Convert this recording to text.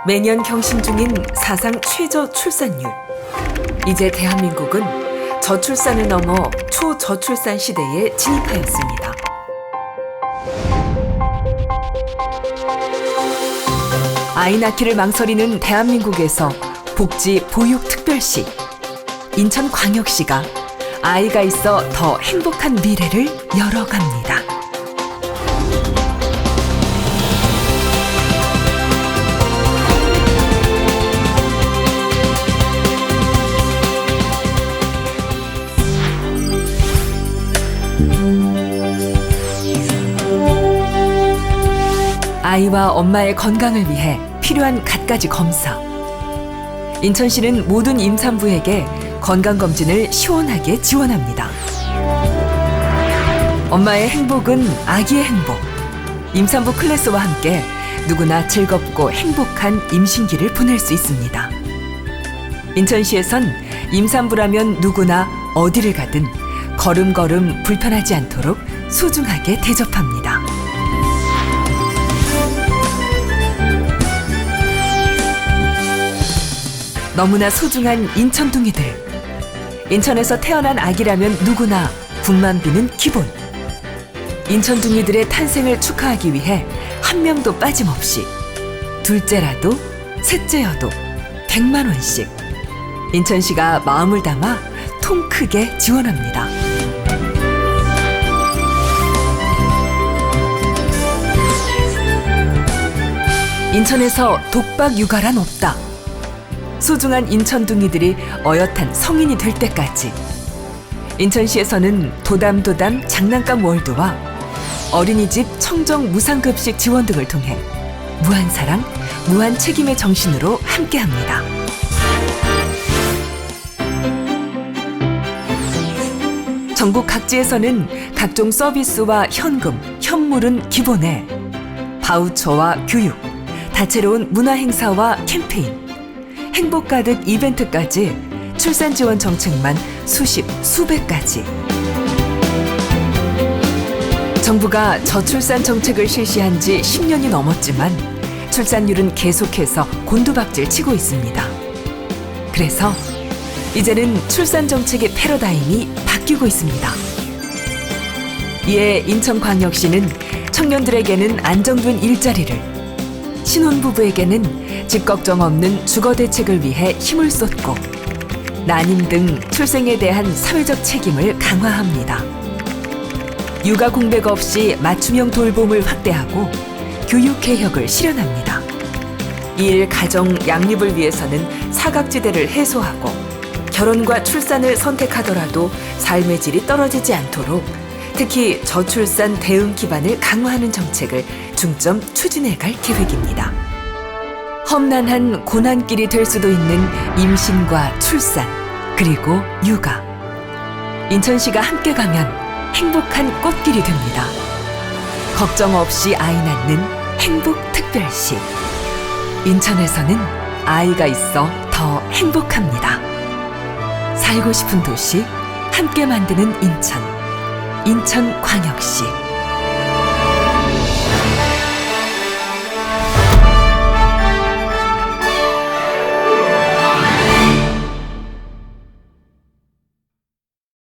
매년 경신 중인 사상 최저 출산율. 이제 대한민국은 저출산을 넘어 초저출산 시대에 진입하였습니다. 아이 낳기를 망설이는 대한민국에서 복지 보육특별시. 인천광역시가 아이가 있어 더 행복한 미래를 열어갑니다. 아이와 엄마의 건강을 위해 필요한 갖가지 검사. 인천시는 모든 임산부에게 건강검진을 시원하게 지원합니다. 엄마의 행복은 아기의 행복. 임산부 클래스와 함께 누구나 즐겁고 행복한 임신기를 보낼 수 있습니다. 인천시에선 임산부라면 누구나 어디를 가든 걸음걸음 불편하지 않도록 소중하게 대접합니다. 너무나 소중한 인천둥이들. 인천에서 태어난 아기라면 누구나 분만비는 기본. 인천둥이들의 탄생을 축하하기 위해 한 명도 빠짐없이 둘째라도 셋째여도 100만 원씩 인천시가 마음을 담아 통 크게 지원합니다. 인천에서 독박 육아란 없다. 소중한 인천둥이들이 어엿한 성인이 될 때까지 인천시에서는 도담도담 장난감 월드와 어린이집 청정 무상급식 지원 등을 통해 무한사랑, 무한책임의 정신으로 함께합니다. 전국 각지에서는 각종 서비스와 현금, 현물은 기본에 바우처와 교육, 다채로운 문화행사와 캠페인, 행복 가득 이벤트까지 출산 지원 정책만 수십, 수백 가지. 정부가 저출산 정책을 실시한 지 10년이 넘었지만 출산율은 계속해서 곤두박질 치고 있습니다. 그래서 이제는 출산 정책의 패러다임이 바뀌고 있습니다. 이에 인천광역시는 청년들에게는 안정된 일자리를, 신혼부부에게는 집 걱정 없는 주거 대책을 위해 힘을 쏟고 난임 등 출생에 대한 사회적 책임을 강화합니다. 육아 공백 없이 맞춤형 돌봄을 확대하고 교육 개혁을 실현합니다. 이일 가정 양립을 위해서는 사각지대를 해소하고 결혼과 출산을 선택하더라도 삶의 질이 떨어지지 않도록 특히 저출산 대응 기반을 강화하는 정책을 중점 추진해갈 계획입니다. 험난한 고난길이 될 수도 있는 임신과 출산, 그리고 육아. 인천시가 함께 가면 행복한 꽃길이 됩니다. 걱정 없이 아이 낳는 행복특별시. 인천에서는 아이가 있어 더 행복합니다. 살고 싶은 도시, 함께 만드는 인천. 인천광역시.